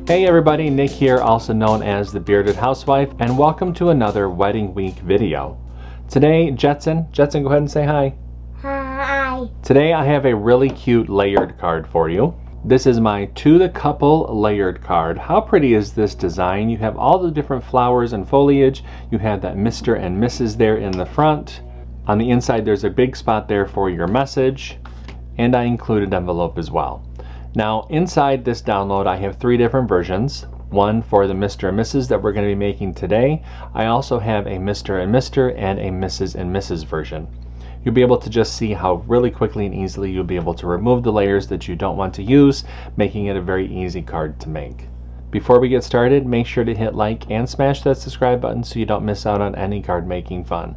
Hey everybody, Nick here, also known as the Bearded Housewife, and welcome to another Wedding Week video. Today, Jetson, go ahead and say hi. Hi. Today I have a really cute layered card for you. This is my To the Couple layered card. How pretty is this design? You have all the different flowers and foliage. You have that Mr. and Mrs. there in the front. On the inside there's a big spot there for your message, and I included envelope as well. Now inside this download I have three different versions. One for the Mr. and Mrs. that we're going to be making today. I also have a Mr. and Mr. and a Mrs. and Mrs. version. You'll be able to just see how really quickly and easily you'll be able to remove the layers that you don't want to use, making it a very easy card to make. Before we get started, make sure to hit like and smash that subscribe button so you don't miss out on any card making fun.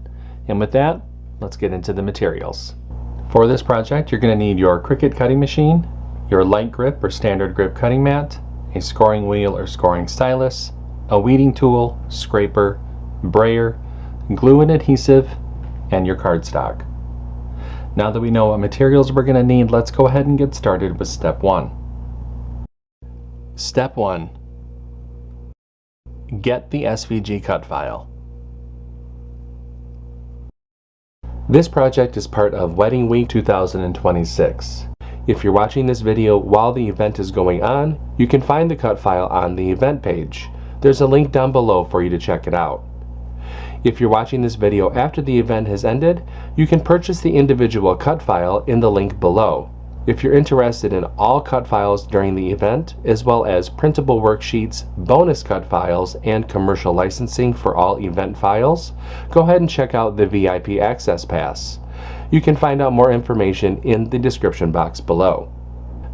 And with that, let's get into the materials. For this project, you're going to need your CRICUT cutting machine, your light grip or standard grip cutting mat, a scoring wheel or scoring stylus, a weeding tool, scraper, brayer, glue and adhesive, and your cardstock. Now that we know what materials we're going to need, let's go ahead and get started with step 1. Step 1. Get the SVG cut file. This project is part of Wedding Week 2026. If you're watching this video while the event is going on, you can find the cut file on the event page. There's a link down below for you to check it out. If you're watching this video after the event has ended, you can purchase the individual cut file in the link below. If you're interested in all cut files during the event, as well as printable worksheets, bonus cut files, and commercial licensing for all event files, go ahead and check out the VIP Access Pass. You can find out more information in the description box below.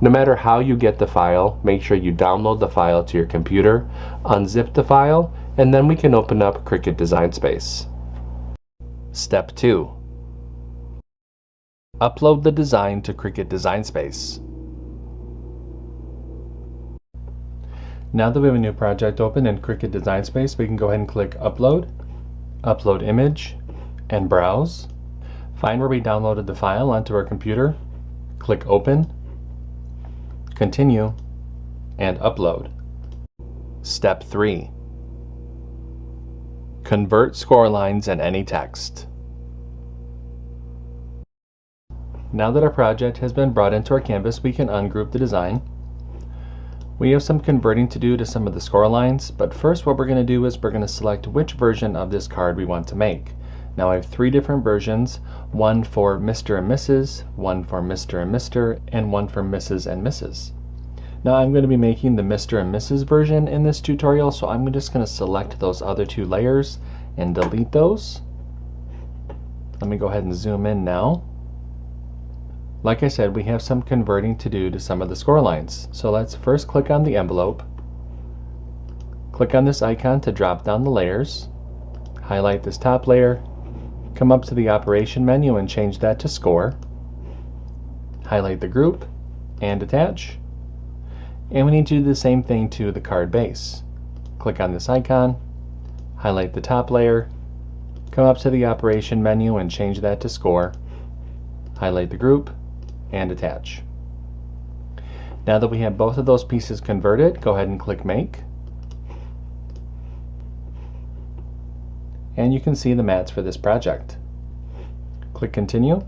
No matter how you get the file, make sure you download the file to your computer, unzip the file, and then we can open up CRICUT Design Space. Step 2. Upload the design to CRICUT Design Space. Now that we have a new project open in CRICUT Design Space, we can go ahead and click Upload, Upload Image, and Browse. Find where we downloaded the file onto our computer, click Open, Continue, and Upload. Step 3. Convert score lines and any text. Now that our project has been brought into our canvas, we can ungroup the design. We have some converting to do to some of the score lines, but first what we're going to do is we're going to select which version of this card we want to make. Now I have three different versions, one for Mr. and Mrs., one for Mr. and Mr., and one for Mrs. and Mrs. Now I'm going to be making the Mr. and Mrs. version in this tutorial, so I'm just going to select those other two layers and delete those. Let me go ahead and zoom in now. Like I said, we have some converting to do to some of the score lines. So let's first click on the envelope. Click on this icon to drop down the layers. Highlight this top layer. Come up to the operation menu and change that to score. Highlight the group and attach. And we need to do the same thing to the card base. Click on this icon, highlight the top layer, come up to the operation menu and change that to score. Highlight the group and attach. Now that we have both of those pieces converted, go ahead and click Make. And you can see the mats for this project. Click Continue.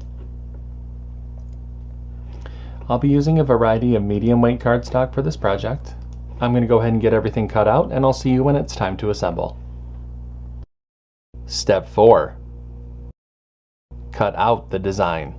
I'll be using a variety of medium weight cardstock for this project. I'm going to go ahead and get everything cut out, and I'll see you when it's time to assemble. Step 4. Cut out the design.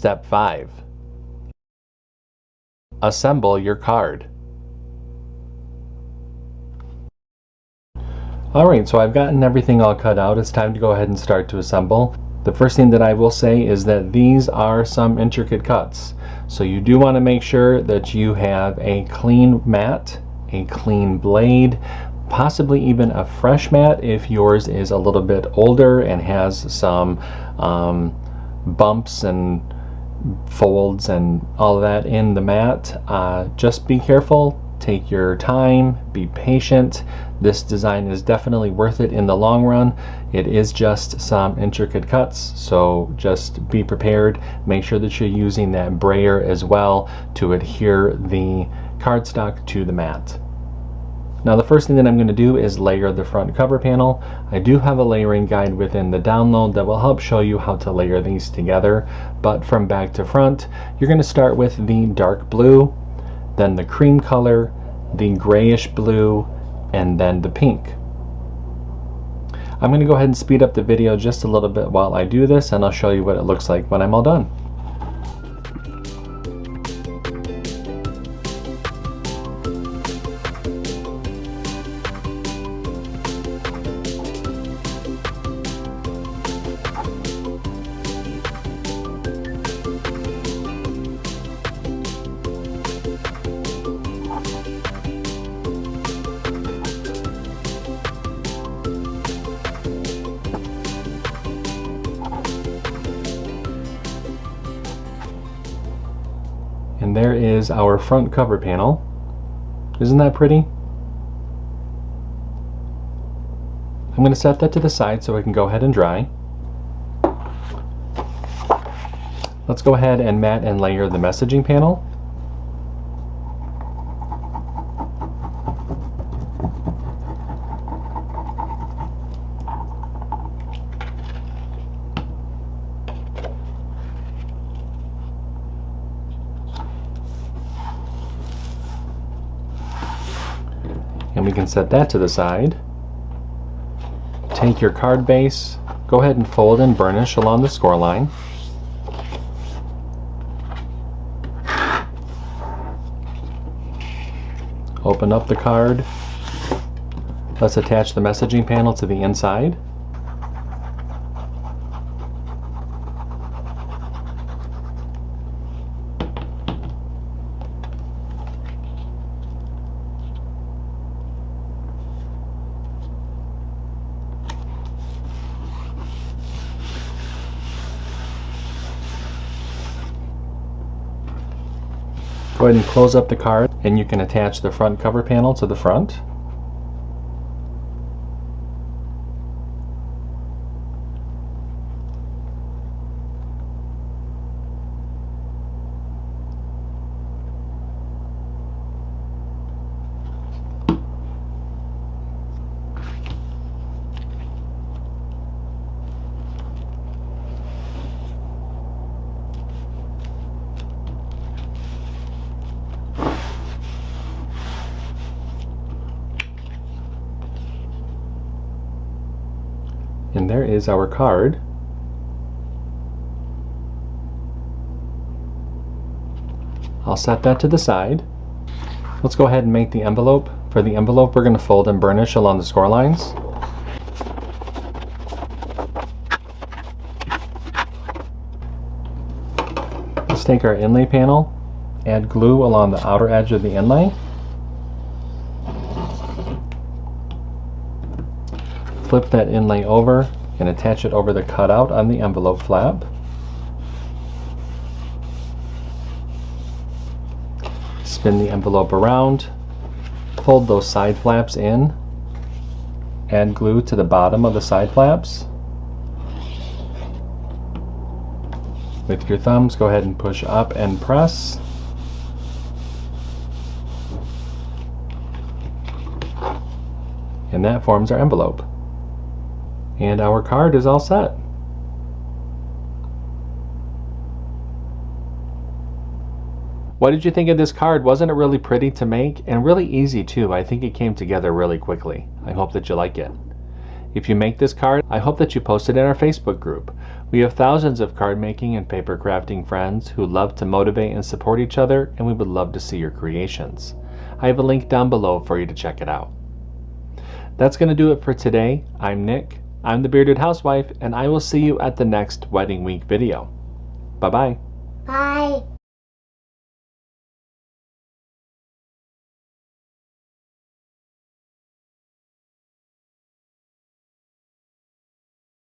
Step 5. Assemble your card. Alright, so I've gotten everything all cut out. It's time to go ahead and start to assemble. The first thing that I will say is that these are some intricate cuts. So you do want to make sure that you have a clean mat, a clean blade, possibly even a fresh mat if yours is a little bit older and has some bumps and folds and all of that in the mat. Just be careful, take your time, be patient. This design is definitely worth it in the long run. It is just some intricate cuts, so just be prepared. Make sure that you're using that brayer as well to adhere the cardstock to the mat. Now the first thing that I'm going to do is layer the front cover panel. I do have a layering guide within the download that will help show you how to layer these together, but from back to front you're going to start with the dark blue, then the cream color, the grayish blue, and then the pink. I'm going to go ahead and speed up the video just a little bit while I do this, and I'll show you what it looks like when I'm all done. And there is our front cover panel. Isn't that pretty? I'm going to set that to the side so it can go ahead and dry. Let's go ahead and mat and layer the messaging panel. And we can set that to the side. Take your card base, go ahead and fold and burnish along the score line. Open up the card. Let's attach the messaging panel to the inside. Go ahead and close up the card, and you can attach the front cover panel to the front. And there is our card. I'll set that to the side. Let's go ahead and make the envelope. For the envelope, we're going to fold and burnish along the score lines. Let's take our inlay panel, add glue along the outer edge of the inlay. Flip that inlay over and attach it over the cutout on the envelope flap. Spin the envelope around, fold those side flaps in, add glue to the bottom of the side flaps. With your thumbs, go ahead and push up and press. And that forms our envelope. And our card is all set. What did you think of this card? Wasn't it really pretty to make? And really easy too. I think it came together really quickly. I hope that you like it. If you make this card, I hope that you post it in our Facebook group. We have thousands of card making and paper crafting friends who love to motivate and support each other, and we would love to see your creations. I have a link down below for you to check it out. That's going to do it for today. I'm Nick. I'm the Bearded Housewife, and I will see you at the next Wedding Week video. Bye-bye. Bye.